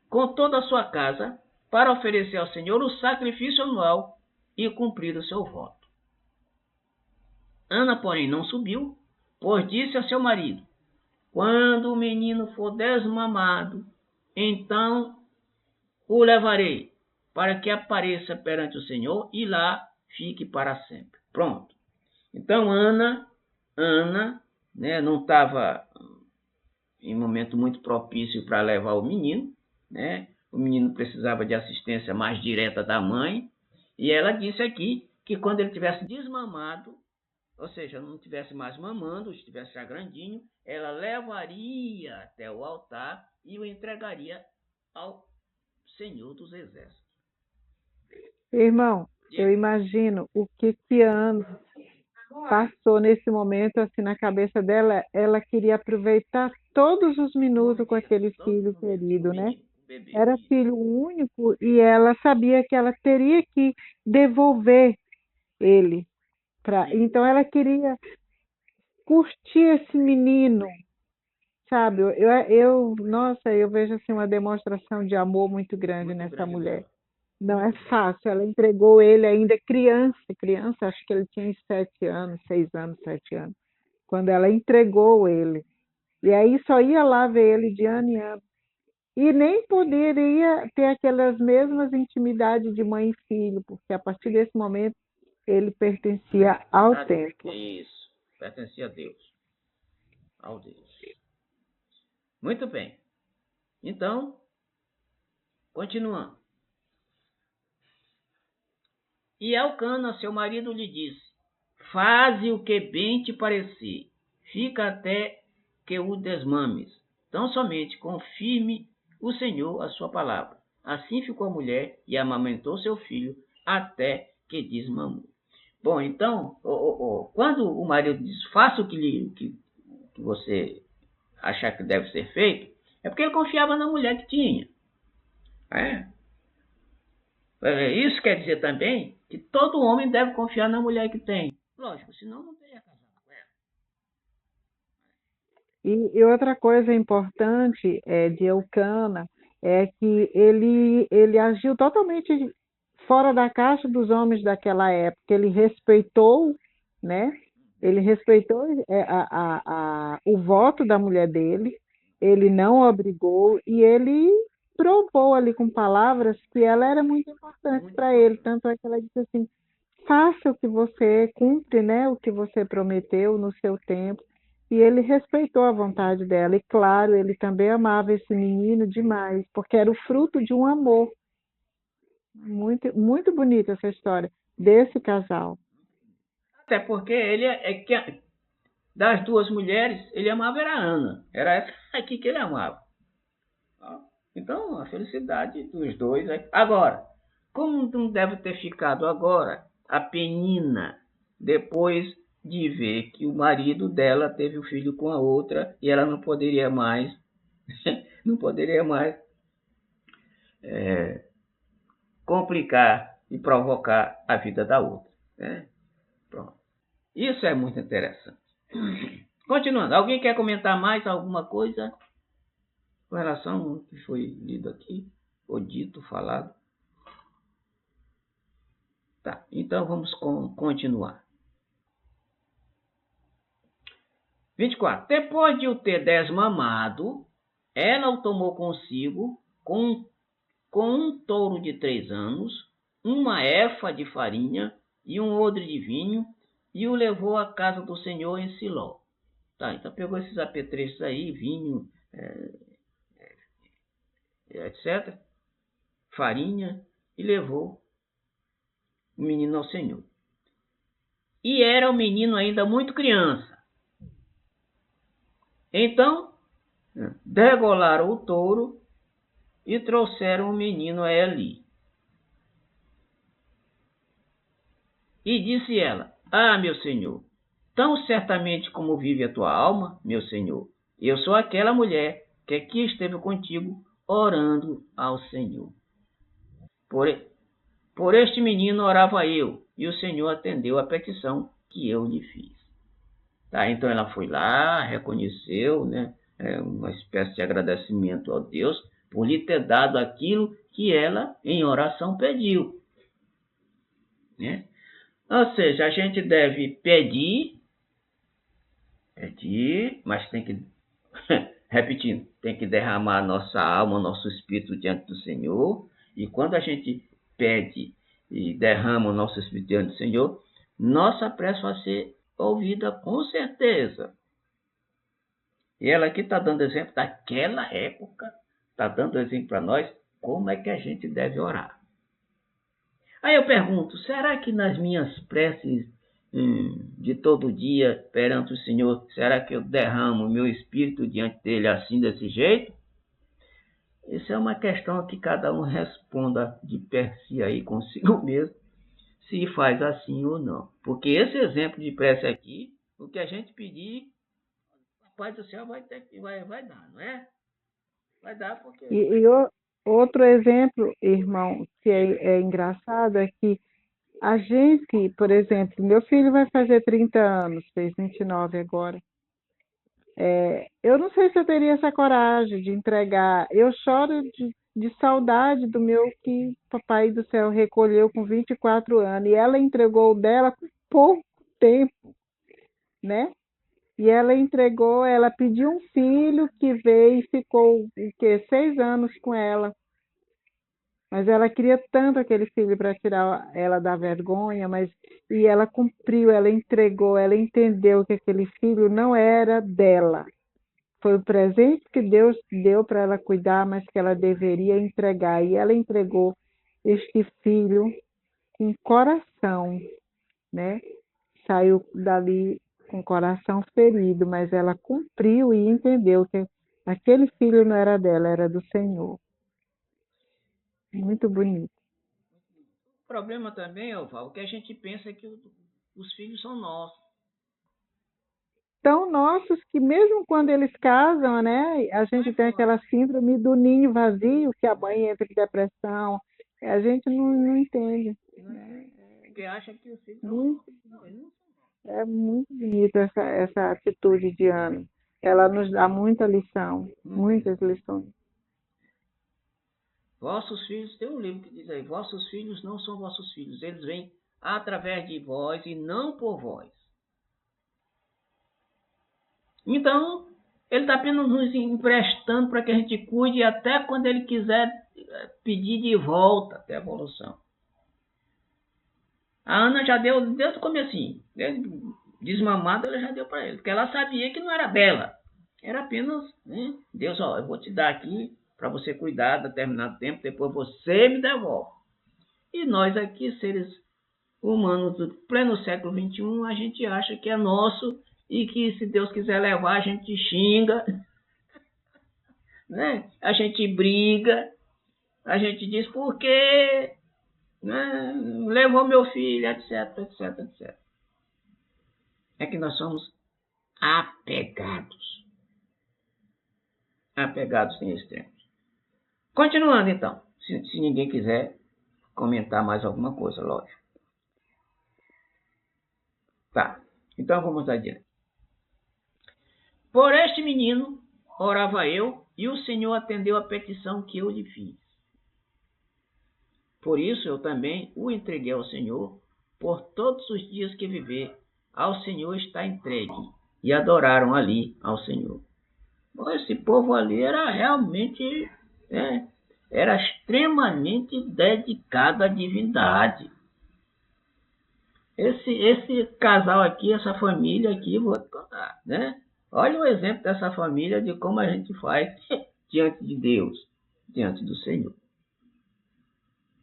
com toda a sua casa, para oferecer ao Senhor o sacrifício anual e cumprir o seu voto. Ana, porém, não subiu, pois disse a seu marido: Quando o menino for desmamado, então o levarei, para que apareça perante o Senhor e lá fique para sempre. Pronto. Então Ana, né, não estava em momento muito propício para levar o menino, né? O menino precisava de assistência mais direta da mãe, e ela disse aqui que quando ele tivesse desmamado, ou seja, não estivesse mais mamando, estivesse já grandinho, ela levaria até o altar e o entregaria ao Senhor dos Exércitos. Irmão, eu imagino o que Ana passou nesse momento assim na cabeça dela. Ela queria aproveitar todos os minutos com aquele filho querido, né? Era filho único e ela sabia que ela teria que devolver ele. Então ela queria curtir esse menino, sabe? Nossa, eu vejo assim uma demonstração de amor muito grande nessa mulher. Não é fácil. Ela entregou ele ainda criança, acho que ele tinha 7 anos, 6 anos, 7 anos, quando ela entregou ele. E aí só ia lá ver ele de ano em ano. E nem poderia ter aquelas mesmas intimidades de mãe e filho, porque a partir desse momento ele pertencia ao templo. Isso, pertencia a Deus. Ao Deus. Muito bem. Então, continuando. E Elcana, seu marido, lhe disse: faze o que bem te parecer, fica até que o desmames. Tão somente confirme o Senhor a sua palavra. Assim ficou a mulher e amamentou seu filho até que desmamou. Bom, então, quando o marido diz, faça o que você achar que deve ser feito, é porque ele confiava na mulher que tinha. Isso quer dizer também que todo homem deve confiar na mulher que tem. Lógico, senão não teria casado com ela. E outra coisa importante de Eucana é que ele agiu totalmente fora da caixa dos homens daquela época. Ele respeitou, né? Ele respeitou o voto da mulher dele, ele não obrigou e ele provou ali com palavras que ela era muito importante para ele. Tanto é que ela disse assim: faça o que você cumpre, né? O que você prometeu no seu tempo. E ele respeitou a vontade dela. E claro, ele também amava esse menino demais, porque era o fruto de um amor. Muito, muito bonita essa história desse casal. Até porque ele das duas mulheres, ele amava era a Ana. Era essa aqui que ele amava. Então, a felicidade dos dois. Agora, como não deve ter ficado agora a Penina depois de ver que o marido dela teve o filho com a outra e ela não poderia mais complicar e provocar a vida da outra, né? Pronto. Isso é muito interessante. Continuando, alguém quer comentar mais alguma coisa com relação ao que foi lido aqui, ou dito, falado? Tá, então vamos continuar. 24. Depois de o ter desmamado, ela o tomou consigo com um touro de 3 anos, uma efa de farinha e um odre de vinho, e o levou à casa do Senhor em Siló. Tá, então pegou esses apetrechos aí, vinho, etc., farinha, e levou o menino ao Senhor. E era o menino ainda muito criança. Então, degolaram o touro e trouxeram o menino a Eli. E disse ela: ah, meu senhor, tão certamente como vive a tua alma, meu senhor, eu sou aquela mulher que aqui esteve contigo orando ao Senhor. Por este menino orava eu, e o Senhor atendeu a petição que eu lhe fiz. Tá, então ela foi lá, reconheceu, né, uma espécie de agradecimento a Deus por lhe ter dado aquilo que ela em oração pediu, né? Ou seja, a gente deve pedir, mas tem que repetindo, tem que derramar nossa alma, nosso espírito diante do Senhor. E quando a gente pede e derrama o nosso espírito diante do Senhor, nossa prece vai ser ouvida com certeza. E ela aqui está dando exemplo daquela época, está dando exemplo para nós como é que a gente deve orar. Aí eu pergunto, será que nas minhas preces de todo dia perante o Senhor, será que eu derramo o meu espírito diante dele assim, desse jeito? Isso é uma questão que cada um responda de per si aí consigo mesmo, se faz assim ou não. Porque esse exemplo de prece aqui, o que a gente pedir, a paz do céu vai dar, não é? Vai dar porque... Outro exemplo, irmão, que é engraçado, é que a gente, por exemplo, meu filho vai fazer 30 anos, fez 29 agora. Eu não sei se eu teria essa coragem de entregar. Eu choro de saudade do meu que Papai do Céu recolheu com 24 anos. E ela entregou o dela com pouco tempo, né? E ela pediu um filho que veio e ficou, 6 anos com ela. Mas ela queria tanto aquele filho para tirar ela da vergonha, e ela cumpriu, ela entregou, ela entendeu que aquele filho não era dela. Foi o presente que Deus deu para ela cuidar, mas que ela deveria entregar. E ela entregou este filho com coração, né? Saiu dali com o coração ferido, mas ela cumpriu e entendeu que aquele filho não era dela, era do Senhor. Muito bonito. O problema também, Val, que a gente pensa que os filhos são nossos. Tão nossos que mesmo quando eles casam, né, a gente tem aquela síndrome do ninho vazio, que a mãe entra em depressão. A gente não entende. Porque acha que os filhos são nossos. É muito bonita essa atitude de Ana. Ela nos dá muita lição, muitas lições. Vossos filhos, tem um livro que diz aí, vossos filhos não são vossos filhos, eles vêm através de vós e não por vós. Então, ele está apenas nos emprestando para que a gente cuide até quando ele quiser pedir de volta, até a evolução. A Ana já deu desde o comecinho, desmamada ela já deu para ele, porque ela sabia que não era dela, era apenas, né? Deus, ó, eu vou te dar aqui para você cuidar determinado tempo, depois você me devolve. E nós aqui, seres humanos do pleno século XXI, a gente acha que é nosso e que se Deus quiser levar, a gente xinga, né? A gente briga, a gente diz por quê, né? Levou meu filho, etc, etc, etc. É que nós somos apegados. Apegados em extremos. Continuando então, se ninguém quiser comentar mais alguma coisa, lógico. Tá, então vamos adiante. Por este menino orava eu, e o Senhor atendeu a petição que eu lhe fiz. Por isso eu também o entreguei ao Senhor, por todos os dias que viver, ao Senhor está entregue. E adoraram ali ao Senhor. Bom, esse povo ali era realmente, era extremamente dedicado à divindade. Esse casal aqui, essa família aqui, vou te contar, né? Olha o exemplo dessa família de como a gente faz diante de Deus, diante do Senhor.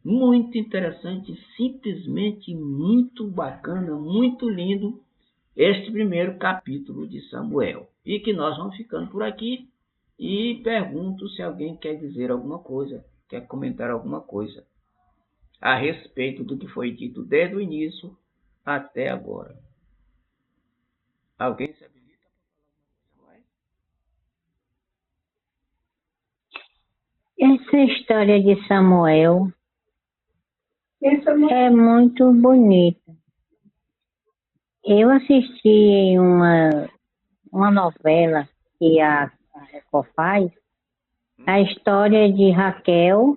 Muito interessante, simplesmente muito bacana, muito lindo este primeiro capítulo de Samuel. E que nós vamos ficando por aqui e pergunto se alguém quer dizer alguma coisa, quer comentar alguma coisa a respeito do que foi dito desde o início até agora. Alguém se habilita para falar alguma coisa? Essa história de Samuel é muito bonita. Eu assisti em uma novela que a Record faz, a história de Raquel,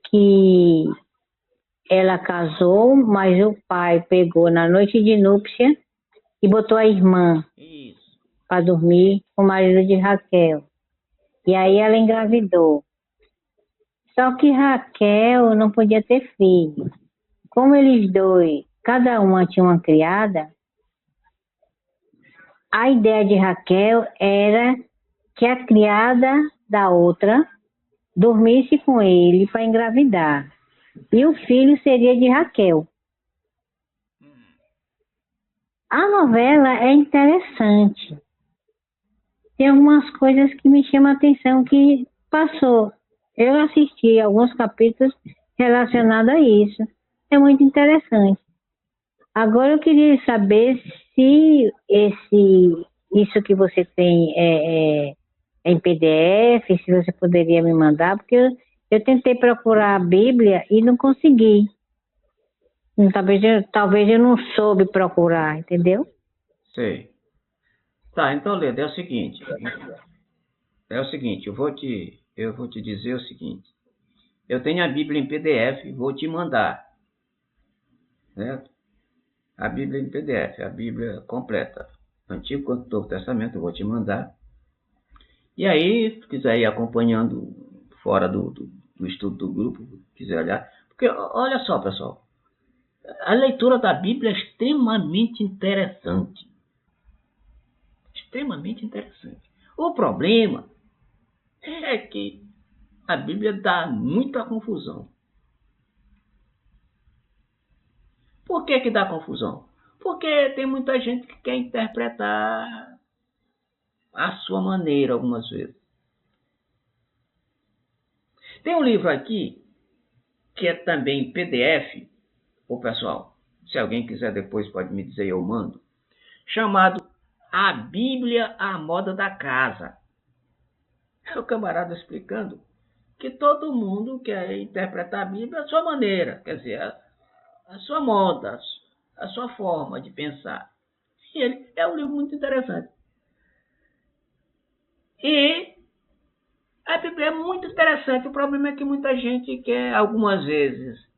que ela casou, mas o pai pegou na noite de núpcia e botou a irmã. Isso. para dormir com o marido de Raquel. E aí ela engravidou. Só que Raquel não podia ter filho. Como eles dois, cada uma tinha uma criada, a ideia de Raquel era que a criada da outra dormisse com ele para engravidar. E o filho seria de Raquel. A novela é interessante. Tem algumas coisas que me chamam a atenção que passou. Eu assisti alguns capítulos relacionados a isso. É muito interessante. Agora eu queria saber se isso que você tem é em PDF, se você poderia me mandar, porque eu tentei procurar a Bíblia e não consegui. Talvez eu não soube procurar, entendeu? Sei. Tá, então, Leda, é o seguinte. Eu vou te dizer o seguinte. Eu tenho a Bíblia em PDF, vou te mandar, certo? A Bíblia em PDF, a Bíblia completa, Antigo quanto Novo Testamento, eu vou te mandar. E aí, se quiser ir acompanhando fora do estudo do grupo, quiser olhar, porque olha só, pessoal, a leitura da Bíblia é extremamente interessante. Extremamente interessante. O problema é que a Bíblia dá muita confusão. Por que dá confusão? Porque tem muita gente que quer interpretar à sua maneira algumas vezes. Tem um livro aqui que é também PDF, o pessoal, se alguém quiser depois pode me dizer, eu mando, chamado A Bíblia à Moda da Casa. É o camarada explicando que todo mundo quer interpretar a Bíblia à sua maneira, quer dizer, a sua moda, a sua forma de pensar. E ele é um livro muito interessante. E a Bíblia é muito interessante. O problema é que muita gente quer, algumas vezes,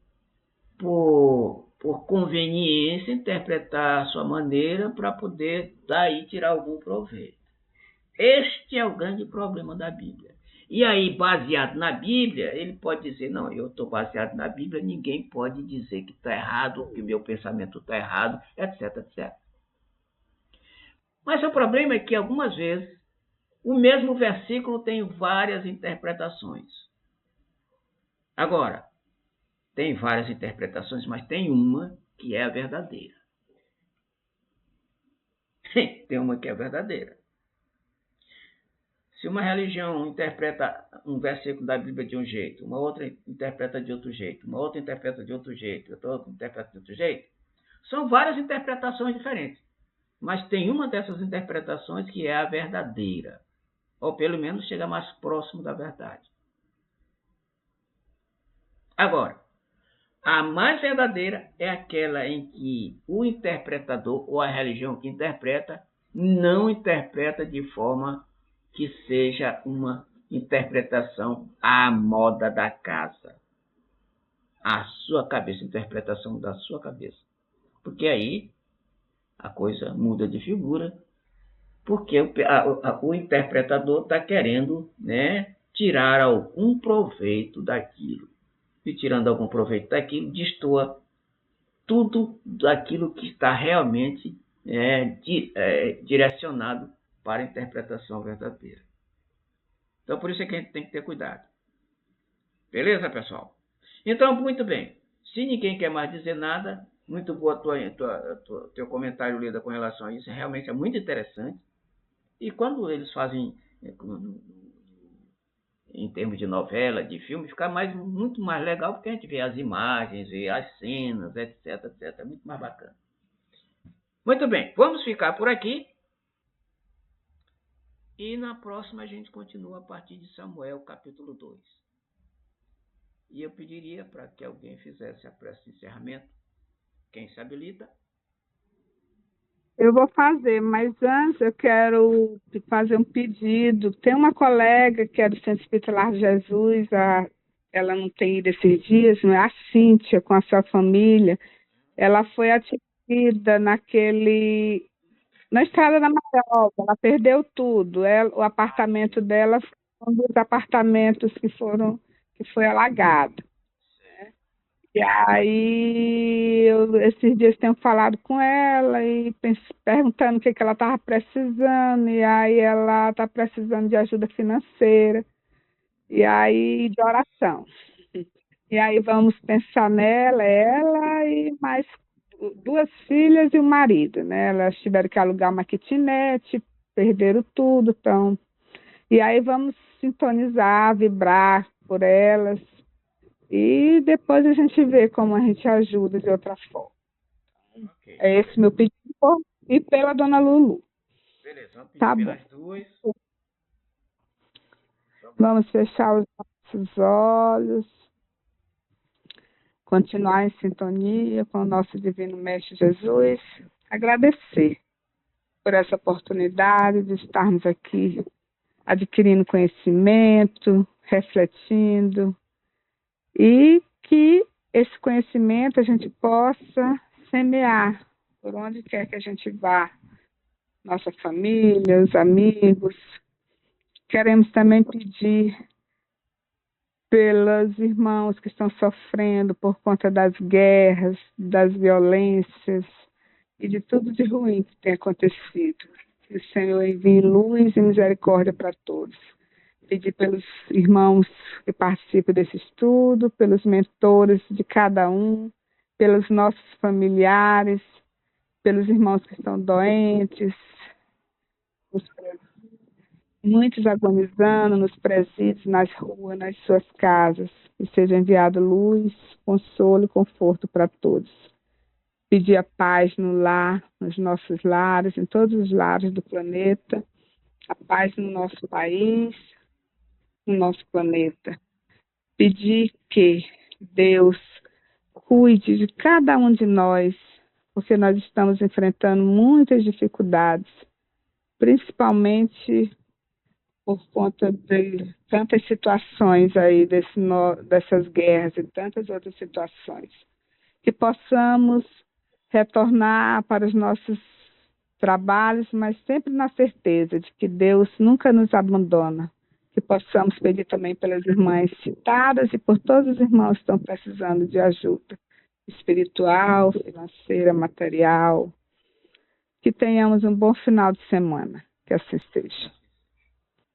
por conveniência, interpretar a sua maneira para poder daí tirar algum proveito. Este é o grande problema da Bíblia. E aí, baseado na Bíblia, ele pode dizer, não, eu estou baseado na Bíblia, ninguém pode dizer que está errado, que o meu pensamento está errado, etc, etc. Mas o problema é que, algumas vezes, o mesmo versículo tem várias interpretações. Agora, tem várias interpretações, mas tem uma que é a verdadeira. Tem uma que é verdadeira. Se uma religião interpreta um versículo da Bíblia de um jeito, uma outra interpreta de outro jeito, uma outra interpreta de outro jeito, outra interpreta de outro jeito, são várias interpretações diferentes. Mas tem uma dessas interpretações que é a verdadeira, ou pelo menos chega mais próximo da verdade. Agora, a mais verdadeira é aquela em que o interpretador ou a religião que interpreta não interpreta de forma que seja uma interpretação à moda da casa. A sua cabeça, interpretação da sua cabeça. Porque aí a coisa muda de figura, porque o interpretador está querendo, né, tirar algum proveito daquilo. E tirando algum proveito daquilo, destoa tudo daquilo que está realmente direcionado para a interpretação verdadeira. Então, por isso é que a gente tem que ter cuidado. Beleza, pessoal? Então, muito bem. Se ninguém quer mais dizer nada, muito boa teu comentário, Leda, com relação a isso. Realmente é muito interessante. E quando eles fazem, em termos de novela, de filme, fica muito mais legal, porque a gente vê as imagens, vê as cenas, etc, etc. É muito mais bacana. Muito bem, vamos ficar por aqui. E na próxima a gente continua a partir de Samuel, capítulo 2. E eu pediria para que alguém fizesse a prece de encerramento. Quem se habilita? Eu vou fazer, mas antes eu quero fazer um pedido. Tem uma colega que é do Centro Espírita Lar de Jesus, ela não tem ido esses dias, não é? A Cíntia, com a sua família. Ela foi atingida na estrada da Marioba, ela perdeu tudo. O apartamento dela foi um dos apartamentos que foi alagado. E aí, esses dias tenho falado com ela e perguntando o que ela estava precisando, e aí ela está precisando de ajuda financeira, e aí de oração. E aí vamos pensar nela, ela e mais duas filhas e o marido, né? Elas tiveram que alugar uma kitnet, perderam tudo, então. E aí vamos sintonizar, vibrar por elas e depois a gente vê como a gente ajuda de outra forma. Ok. É esse meu pedido e pela dona Lulu. Beleza, vamos pedir Tá bom. pelas duas. Vamos fechar os nossos olhos, continuar em sintonia com o nosso Divino Mestre Jesus, agradecer por essa oportunidade de estarmos aqui adquirindo conhecimento, refletindo, e que esse conhecimento a gente possa semear por onde quer que a gente vá, nossa família, os amigos. Queremos também pedir pelos irmãos que estão sofrendo por conta das guerras, das violências e de tudo de ruim que tem acontecido. Que o Senhor envie luz e misericórdia para todos. Pedir pelos irmãos que participam desse estudo, pelos mentores de cada um, pelos nossos familiares, pelos irmãos que estão doentes, muitos agonizando nos presídios, nas ruas, nas suas casas. Que seja enviado luz, consolo e conforto para todos. Pedir a paz no lar, nos nossos lares, em todos os lares do planeta, a paz no nosso país, no nosso planeta. Pedir que Deus cuide de cada um de nós, porque nós estamos enfrentando muitas dificuldades, principalmente por conta de tantas situações aí, dessas guerras e tantas outras situações. Que possamos retornar para os nossos trabalhos, mas sempre na certeza de que Deus nunca nos abandona. Que possamos pedir também pelas irmãs citadas e por todos os irmãos que estão precisando de ajuda espiritual, financeira, material. Que tenhamos um bom final de semana. Que assim seja.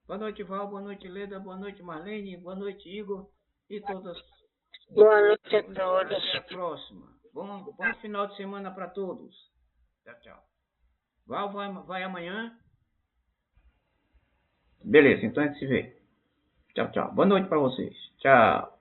Boa noite, Val. Boa noite, Leda. Boa noite, Marlene. Boa noite, Igor. E todas. Boa noite a todos. Até a próxima. Bom final de semana para todos. Tchau, tchau. Val vai amanhã. Beleza, então a gente se vê. Tchau, tchau. Boa noite para vocês. Tchau.